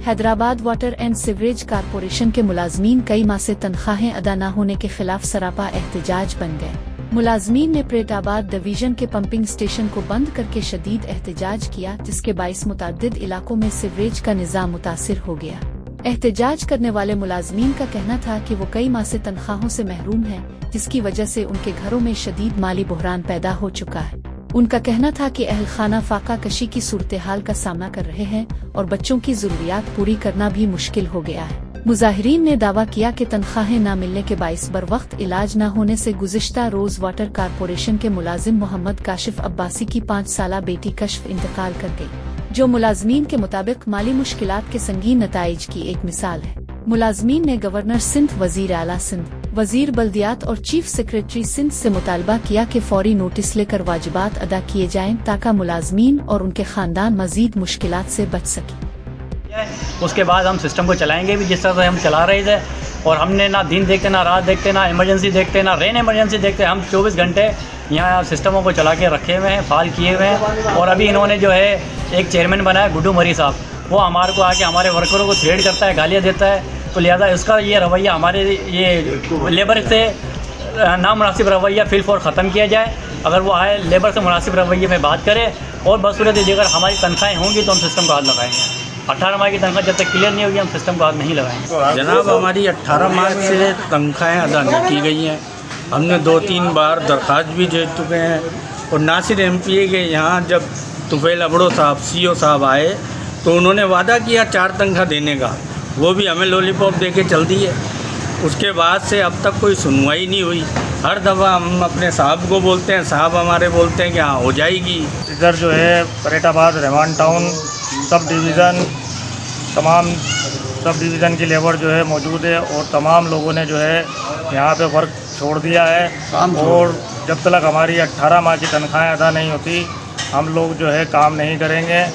Hyderabad water and sewerage corporation के मुलाजमीन कई माह से तनख्वाहें अदा न होने के खिलाफ सरापा एहतजाज बन गए। मुलाजमीन ने प्रेटाबाद डिवीजन के पंपिंग स्टेशन को बंद करके शदीद एहतजाज किया, जिसके बाइस मुतअद्दिद इलाकों में सीवरेज का निज़ाम मुतासिर हो गया। एहतजाज करने वाले मुलाजमीन का कहना था कि वो कई माह से तनख्वाहों से महरूम हैं, जिसकी वजह से उनके घरों में शदीद माली बुहरान पैदा हो चुका है। उनका कहना था कि अहल खाना फाका कशी की सूरत हाल का सामना कर रहे हैं और बच्चों की जरूरियात पूरी करना भी मुश्किल हो गया है। मुजाहिरीन ने दावा किया कि तनख्वाहें न मिलने के बाइस बर वक्त इलाज न होने से गुज़िश्ता रोज वाटर कारपोरेशन के मुलाजिम मोहम्मद काशिफ अब्बासी की 5 साला बेटी कश्फ इंतकाल कर गई, जो मुलाजमीन के मुताबिक माली मुश्किलात के संगीन नताइज की एक मिसाल है। मुलाजमीन ने गवर्नर सिंध, वजीर आला सिंध, वजीर बल्दियात और चीफ सेक्रेटरी सिंध से मुतालबा किया कि फौरी नोटिस लेकर वाजिबात अदा किए जाएं, ताकि मुलाजमीन और उनके खानदान मजीद मुश्किलात से बच सकें। उसके बाद हम सिस्टम को चलाएंगे भी जिस तरह से हम चला रहे थे, और हमने ना दिन देखते, ना रात देखते, ना इमरजेंसी देखते, ना रेन इमरजेंसी देखते। हम 24 घंटे यहाँ सिस्टमों को चला के रखे हुए हैं, फाल किए हुए हैं। और अभी इन्होंने जो है एक चेयरमैन बनाया गुड्डू मरी साहब, वो हमारे को आके हमारे वर्करों को थ्रेड करता है, गालियाँ देता है। तो लिहाजा इसका ये रवैया, हमारे ये लेबर से नामुनासिब रवैया फिल फॉर ख़त्म किया जाए। अगर वो आए लेबर से मुनासिब रवैये में बात करे, और बसूरत अगर हमारी तनख्वाहें होंगी तो हम सिस्टम को हाथ लगाएंगे। 18 माह की तनख्वाह जब तक क्लियर नहीं होगी हम सिस्टम को हाथ नहीं लगाएंगे। जनाब, हमारी 18 माह से तनख्वाहें अदा नहीं की गई हैं। हमने 2-3 बार दरख्वास्त भी दे चुके हैं। और नासिर MPA के यहाँ जब तुफैल अबड़ो साहब CO साहब आए तो उन्होंने वादा किया 4 तनख्वाह देने का, वो भी हमें लॉलीपॉप दे के चल दी है। उसके बाद से अब तक कोई सुनवाई नहीं हुई। हर दफ़ा हम अपने साहब को बोलते हैं, साहब हमारे बोलते हैं कि हाँ हो जाएगी। इधर जो है प्रेटाबाद, रेवान टाउन सब डिवीज़न, तमाम सब डिवीज़न की लेबर जो है मौजूद है, और तमाम लोगों ने जो है यहाँ पे वर्क छोड़ दिया है। और जब तक हमारी 18 माह की तनख्वाहें अदा नहीं होती हम लोग जो है काम नहीं करेंगे।